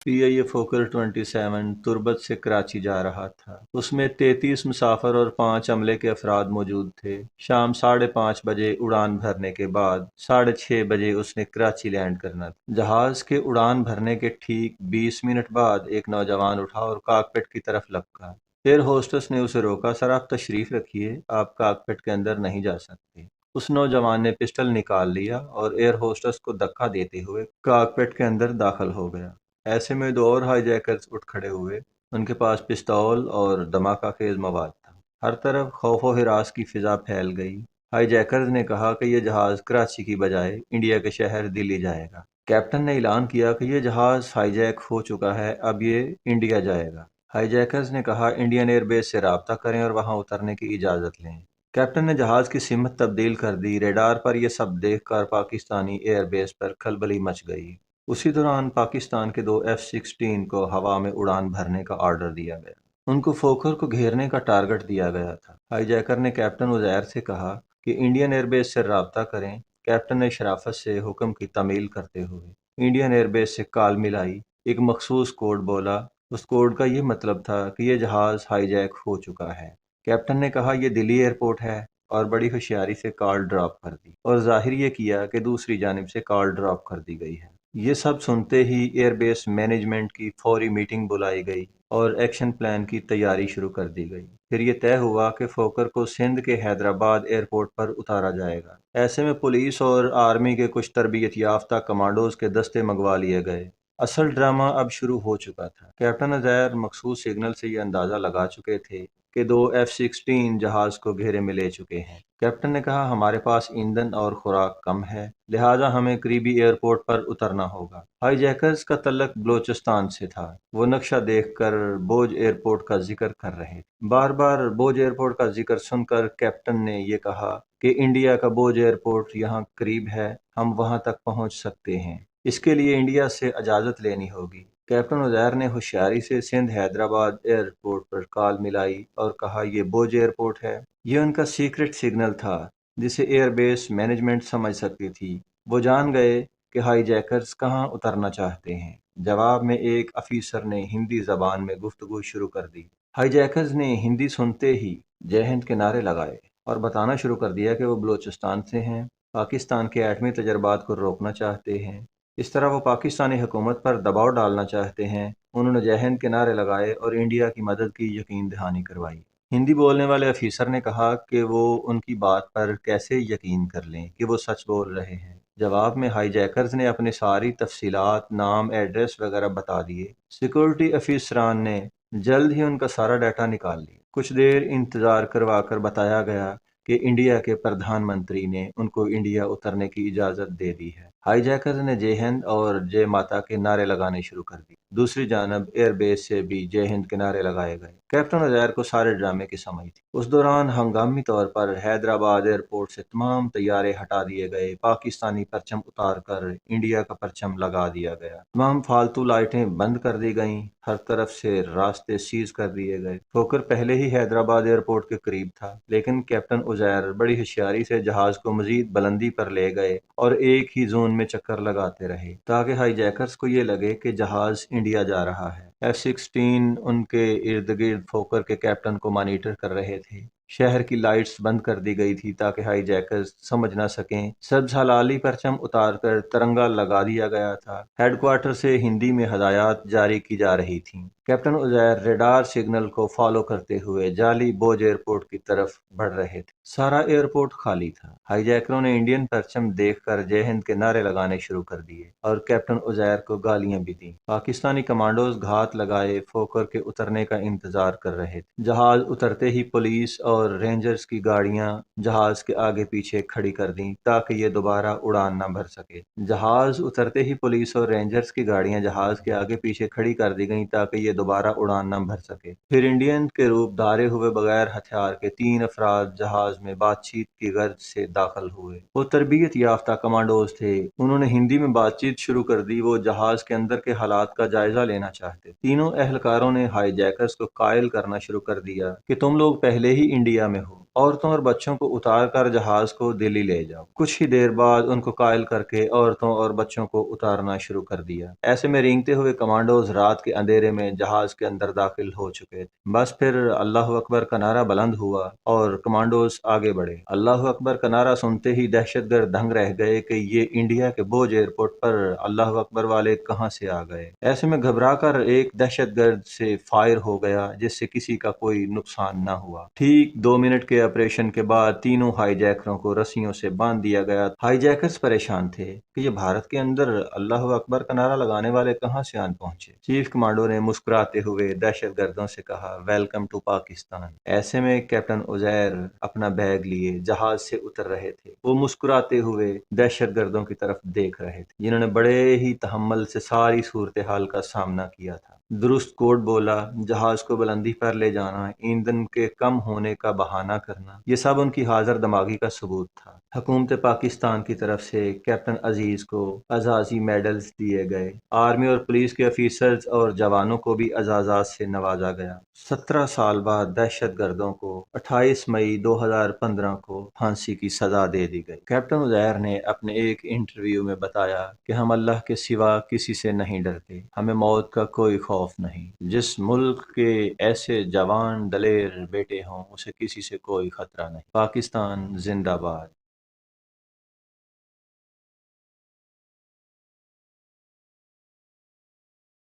PIA Fokker 27 تربت سے کراچی جا رہا تھا۔ اس میں 33 مسافر اور 5 عملے کے افراد موجود تھے۔ شام 5:30 بجے اڑان بھرنے کے بعد 6:30 بجے اس نے کراچی لینڈ کرنا تھا۔ جہاز کے اڑان بھرنے کے ٹھیک 20 منٹ بعد ایک نوجوان اٹھا اور کاکپٹ کی طرف لپکا۔ ایئر ہوسٹس نے اسے روکا۔ سر آپ تشریف رکھیے، آپ کاکپٹ کے اندر نہیں جا سکتے۔ اس نوجوان نے پسٹل نکال لیا اور ایئر ہوسٹس کو دھکا دیتے ہوئے کاکپٹ کے اندر داخل ہو گیا۔ ایسے میں 2 اور ہائی جیکرز اٹھ کھڑے ہوئے۔ ان کے پاس پستول اور دھماکہ خیز مواد تھا۔ ہر طرف خوف و ہراس کی فضا پھیل گئی۔ ہائی جیکرز نے کہا کہ یہ جہاز کراچی کی بجائے انڈیا کے شہر دلی جائے گا۔ کیپٹن نے اعلان کیا کہ یہ جہاز ہائی جیک ہو چکا ہے، اب یہ انڈیا جائے گا۔ ہائی جیکرز نے کہا انڈین ایئر بیس سے رابطہ کریں اور وہاں اترنے کی اجازت لیں۔ کیپٹن نے جہاز کی سمت تبدیل کر دی۔ ریڈار پر یہ سب دیکھ کر پاکستانی ایئر بیس پر کھلبلی مچ گئی۔ اسی دوران پاکستان کے 2 F-16 کو ہوا میں اڑان بھرنے کا آرڈر دیا گیا۔ ان کو فوکر کو گھیرنے کا ٹارگٹ دیا گیا تھا۔ ہائی جیکر نے کیپٹن عزیر سے کہا کہ انڈین ایئر بیس سے رابطہ کریں۔ کیپٹن نے شرافت سے حکم کی تعمیل کرتے ہوئے انڈین ایئر بیس سے کال ملائی، ایک مخصوص کوڈ بولا۔ اس کوڈ کا یہ مطلب تھا کہ یہ جہاز ہائی جیک ہو چکا ہے۔ کیپٹن نے کہا یہ دلی ایئرپورٹ ہے، اور بڑی ہوشیاری سے کال ڈراپ کر دی، اور ظاہر یہ کیا کہ دوسری جانب سے کال ڈراپ کر دی گئی ہے۔ یہ سب سنتے ہی ایئر بیس مینجمنٹ کی فوری میٹنگ بلائی گئی اور ایکشن پلان کی تیاری شروع کر دی گئی۔ پھر یہ طے ہوا کہ فوکر کو سندھ کے حیدرآباد ایئرپورٹ پر اتارا جائے گا۔ ایسے میں پولیس اور آرمی کے کچھ تربیت یافتہ کمانڈوز کے دستے منگوا لیے گئے۔ اصل ڈرامہ اب شروع ہو چکا تھا۔ کیپٹن عزیر مخصوص سگنل سے یہ اندازہ لگا چکے تھے کہ 2 F-16 جہاز کو گھیرے میں لے چکے ہیں۔ کیپٹن نے کہا ہمارے پاس ایندھن اور خوراک کم ہے، لہٰذا ہمیں قریبی ایئرپورٹ پر اترنا ہوگا۔ ہائی جیکرز کا تعلق بلوچستان سے تھا۔ وہ نقشہ دیکھ کر بوج ایئرپورٹ کا ذکر کر رہے تھے۔ بار بار بوج ایئرپورٹ کا ذکر سن کر کیپٹن نے یہ کہا کہ انڈیا کا بوج ایئرپورٹ یہاں قریب ہے، ہم وہاں تک پہنچ سکتے ہیں۔ اس کے لیے انڈیا سے اجازت لینی ہوگی۔ کیپٹن عزیر نے ہوشیاری سے سندھ حیدرآباد ایئرپورٹ پر کال ملائی اور کہا یہ بوج ایئرپورٹ ہے۔ یہ ان کا سیکرٹ سگنل تھا جسے ایئر بیس مینجمنٹ سمجھ سکتی تھی۔ وہ جان گئے کہ ہائی جیکرز کہاں اترنا چاہتے ہیں۔ جواب میں ایک افیسر نے ہندی زبان میں گفتگو شروع کر دی۔ ہائی جیکرز نے ہندی سنتے ہی جے ہند کے نعرے لگائے اور بتانا شروع کر دیا کہ وہ بلوچستان سے ہیں، پاکستان کے ایٹمی تجربات کو روکنا چاہتے ہیں، اس طرح وہ پاکستانی حکومت پر دباؤ ڈالنا چاہتے ہیں۔ انہوں نے جے ہند کے نعرے لگائے اور انڈیا کی مدد کی یقین دہانی کروائی۔ ہندی بولنے والے افیسر نے کہا کہ وہ ان کی بات پر کیسے یقین کر لیں کہ وہ سچ بول رہے ہیں۔ جواب میں ہائی جیکرز نے اپنی ساری تفصیلات، نام، ایڈریس وغیرہ بتا دیے۔ سیکورٹی افیسران نے جلد ہی ان کا سارا ڈیٹا نکال لیا۔ کچھ دیر انتظار کروا کر بتایا گیا کہ انڈیا کے پردھان منتری نے ان کو انڈیا اترنے کی اجازت دے دی ہے۔ ہائی جیکرز نے جے ہند اور جے ماتا کے نعرے لگانے شروع کر دیے۔ دوسری جانب ایئر بیس سے بھی جے ہند کے نعرے لگائے گئے۔ کیپٹن عزیر کو سارے ڈرامے کی سمجھ تھی۔ اس دوران ہنگامی طور پر حیدرآباد ایئرپورٹ سے تمام طیارے ہٹا دیے گئے، پاکستانی پرچم اتار کر انڈیا کا پرچم لگا دیا گیا، تمام فالتو لائٹیں بند کر دی گئیں، ہر طرف سے راستے سیز کر دیے گئے۔ فوکر پہلے ہی حیدرآباد ایئرپورٹ کے قریب تھا، لیکن کیپٹن عزیر بڑی ہوشیاری سے جہاز کو مزید بلندی پر لے گئے اور ایک ہی زون میں چکر لگاتے رہے تاکہ ہائی جیکرز کو یہ لگے کہ جہاز انڈیا جا رہا ہے۔ F-16 ان کے ارد گرد فوکر کے کیپٹن کو مانیٹر کر رہے تھے۔ شہر کی لائٹس بند کر دی گئی تھی تاکہ ہائی جیکرز سمجھ نہ سکیں۔ سبز ہلالی پرچم اتار کر ترنگا لگا دیا گیا تھا۔ ہیڈ کوارٹر سے ہندی میں ہدایات جاری کی جا رہی تھیں۔ کیپٹن عزیر ریڈار سگنل کو فالو کرتے ہوئے جعلی بوج ایئرپورٹ کی طرف بڑھ رہے تھے۔ سارا ایئرپورٹ خالی تھا۔ ہائی جیکروں نے انڈین پرچم دیکھ کر جے ہند کے نعرے لگانے شروع کر دیے اور کیپٹن عزیر کو گالیاں بھی دیں۔ پاکستانی کمانڈوز گھات لگائے فوکر کے اترنے کا انتظار کر رہے تھے۔ جہاز اترتے ہی پولیس اور رینجرز کی گاڑیاں جہاز کے آگے پیچھے کھڑی کر دیں تاکہ یہ دوبارہ اڑان نہ بھر سکے۔ جہاز اترتے ہی پولیس اور رینجرز کی گاڑیاں جہاز کے آگے پیچھے کھڑی کر دی گئیں تاکہ یہ دوبارہ اڑان نہ بھر سکے۔ پھر انڈین کے روپ دھارے ہوئے بغیر ہتھیار کے 3 افراد جہاز میں بات چیت کی غرض سے داخل ہوئے۔ وہ تربیت یافتہ کمانڈوز تھے۔ انہوں نے ہندی میں بات چیت شروع کر دی۔ وہ جہاز کے اندر کے حالات کا جائزہ لینا چاہتے۔ تینوں اہلکاروں نے ہائی جیکرز کو قائل کرنا شروع کر دیا کہ تم لوگ پہلے ہی انڈیا انڈیا میں ہو، عورتوں اور بچوں کو اتار کر جہاز کو دلی لے جاؤ۔ کچھ ہی دیر بعد ان کو قائل کر کے عورتوں اور بچوں کو اتارنا شروع کر دیا۔ ایسے میں رینگتے ہوئے کمانڈوز رات کے اندھیرے میں جہاز کے اندر داخل ہو چکے تھے۔ بس پھر اللہ اکبر کا نعرہ بلند ہوا اور کمانڈوز آگے بڑھے۔ اللہ اکبر کا نعرہ سنتے ہی دہشت گرد دنگ رہ گئے کہ یہ انڈیا کے بوجھ ایئرپورٹ پر اللہ اکبر والے کہاں سے آ گئے۔ ایسے میں گھبرا کر ایک دہشت گرد سے فائر ہو گیا جس سے کسی کا کوئی نقصان نہ ہوا۔ ٹھیک 2 منٹ کے آپریشن کے بعد تینوں ہائی جیکروں کو رسیوں سے باندھ دیا گیا۔ ہائی جیکرز پریشان تھے کہ یہ بھارت کے اندر اللہ اکبر کا نعرہ لگانے والے کہاں سے آن پہنچے۔ چیف کمانڈو نے مسکراتے ہوئے دہشت گردوں سے کہا، ویلکم ٹو پاکستان۔ ایسے میں کیپٹن عزیر اپنا بیگ لیے جہاز سے اتر رہے تھے۔ وہ مسکراتے ہوئے دہشت گردوں کی طرف دیکھ رہے تھے جنہوں نے بڑے ہی تحمل سے ساری صورتحال کا سامنا کیا تھا۔ درست کوڈ بولا، جہاز کو بلندی پر لے جانا، ایندھن کے کم ہونے کا بہانہ کرنا، یہ سب ان کی حاضر دماغی کا ثبوت تھا۔ حکومت پاکستان کی طرف سے کیپٹن عزیز کو اعزازی میڈلز دیے گئے۔ آرمی اور پولیس کے آفیسرز اور جوانوں کو بھی اعزازات سے نوازا گیا۔ 17 سال بعد دہشت گردوں کو 28 مئی 2015 کو پھانسی کی سزا دے دی گئی۔ کیپٹن عزیر نے اپنے ایک انٹرویو میں بتایا کہ ہم اللہ کے سوا کسی سے نہیں ڈرتے، ہمیں موت کا کوئی خوف نہیں۔ جس ملک کے ایسے جوان دلیر بیٹے ہوں اسے کسی سے کوئی خطرہ نہیں۔ پاکستان زندہ باد۔